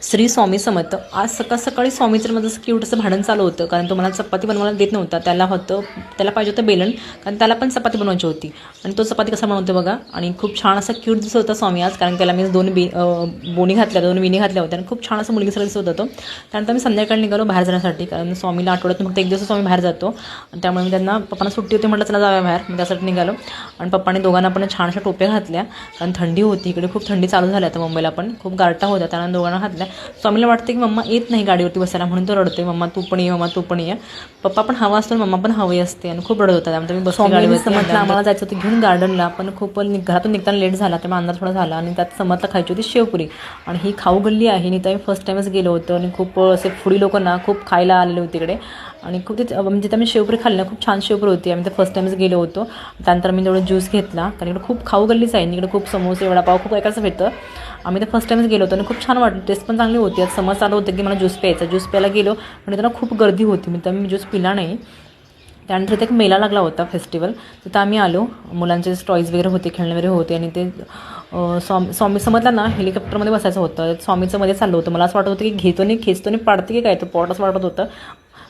श्री स्वामी समर्थ. आज सकाळी स्वामीचं माझं असं क्यूट असं भांडण चालू होतं, कारण तो मला चपाती बनवायला देत नव्हता. त्याला पाहिजे होतं बेलन, कारण त्याला पण चपाती बनवायची होती. आणि तो चपाती कसा बनवतो बघा. आणि खूप छान असा क्यूट दिसत होता स्वामी आज, कारण त्याला मी दोन बोनी घातल्या, 2 विणी घातल्या होत्या. आणि खूप छान असं मुलगीसारखं दिसत होता तो. त्यानंतर मी संध्याकाळी निघालो बाहेर जाण्यासाठी, कारण स्वामीला आठवड्यातून फक्त एक दिवस स्वामी बाहेर जातो. आणि त्यामुळे मी त्यांना, पप्पांना सुट्टी होती, म्हटलं चला जाऊया बाहेर. मी त्यासाठी निघालो. आणि पप्पाने दोघांना पण छान अशा टोप्या घातल्या, कारण थंडी होती इकडे, खूप थंडी चालू झाली आता मुंबईला पण, खूप गारठा होता. त्यांना दोघांना घातल्या. स्वामीला वाटतं की मम्मा येत नाही गाडीवरती बसायला, म्हणून तो रडतोय, मम्मा तू पण ये, मम्मा तू पण ये. पप्पा पण हवा असतो, मम्मा पण हवी असते. आणि खूप रडत होता. त्यामुळे मी बसली गाडीवरती. म्हटलं आम्हाला जायचं होतं घेऊन गार्डनला, पण खूप घरातून निघताना लेट झाला, त्यामुळे अंदाज थोडा झाला. आणि त्यात समर्थला खायची होती शेवपुरी. आणि ही खाऊ गल्ली आहे, आणि मी फर्स्ट टाईमच गेलो होतो. आणि खूप असे फुडी लोक ना खूप खायला आलेले होते इकडे. आणि खूप ते म्हणजे आम्ही शेवपुरी खाल्ली ना, खूप छान शेवपुरी होती. आम्ही तर फर्स्ट टाईमच गेलो होतो. त्यानंतर मी तेवढं ज्यूस घेतला, कारण इकडे खूप खाऊ गल्लीच आहे. इकडे खूप समोसे, वडापाव खूप ऐकायचं भेटतं. आम्ही तर फर्स्ट टाईमच गेलो होतो आणि खूप छान वाटलं, टेस्ट पण चांगली होती. आज समज आलं होतं की मला ज्यूस प्यायचा. ज्यूस प्यायला गेलो, पण त्यांना खूप गर्दी होती, मी ज्यूस पिला नाही. त्यानंतर इथे एक मेला लागला होता, फेस्टिवल. तिथं आम्ही आलो. मुलांचे टॉईज वगैरे होते, खेळणे वगैरे होते. आणि ते स्वामी समजला ना, हेलिकॉप्टरमध्ये बसायचं होतं. स्वामीचं मध्ये चाललं होतं. मला असं वाटत होतं की घेतो नाही, खेचतो नाही, पाडते की काय, तो पॉट असं वाटत होतं.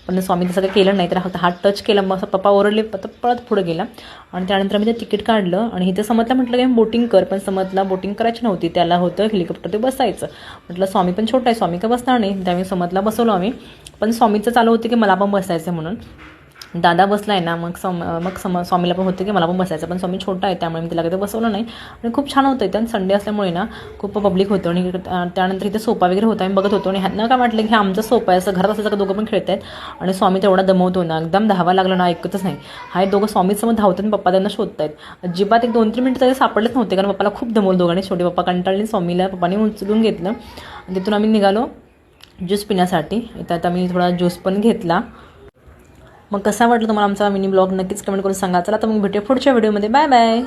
पण स्वामी तसं काही केलं नाही, तर फक्त हात टच केला, मग पप्पा ओरडले, पळत पुढे गेला. आणि त्यानंतर आम्ही ते तिकीट काढलं. आणि इथं समजला म्हटलं की बोटिंग कर, पण समजला बोटिंग करायची नव्हती, त्याला होतं हेलिकॉप्टर ते बसायचं. म्हटलं स्वामी पण छोटा आहे, स्वामी का बसणार नाही. त्यामुळे समजला बसवलो आम्ही. पण स्वामीचं चालू होतं की मला पण बसायचं म्हणून. दादा बसला आहे ना, मग स्वामीला पण होतं की मला पण बसायचं, पण स्वामी छोटा आहे त्यामुळे मी तिला काही बसवलं नाही. आणि खूप छान होतं इथं. संडे असल्यामुळे ना खूप पब्लिक होतं. आणि त्यानंतर इथे सोफा वगैरे होता, आम्ही बघत होतो. आणि ह्यांना काय वाटलं की आमचा सोफा आहे, असं घरात असायचं का दोघं पण खेळत आहेत. आणि स्वामी तेवढा दमवतो ना, एकदम धावा लागला ना, ऐकतच नाही. हा दोघं स्वामीसमोर धावतात आणि पप्पा त्यांना शोधत आहेत. अजिबात एक 2-3 मिनिटं तरी सापडलेच नव्हते, कारण पप्पाला खूप दमवलं दोघांनी. छोटे पप्पा कंटाळले, स्वामीला पप्पाने उचलून घेतलं. आणि तिथून आम्ही निघालो ज्यूस पिण्यासाठी. इथं आता मी थोडा ज्यूस पण घेतला. मग कसा वाटलं तुम्हाला आमचा मिनी ब्लॉग, नक्कीच कमेंट करून सांगा. चला तर मग भेटूया पुढच्या व्हिडिओमध्ये. Bye bye.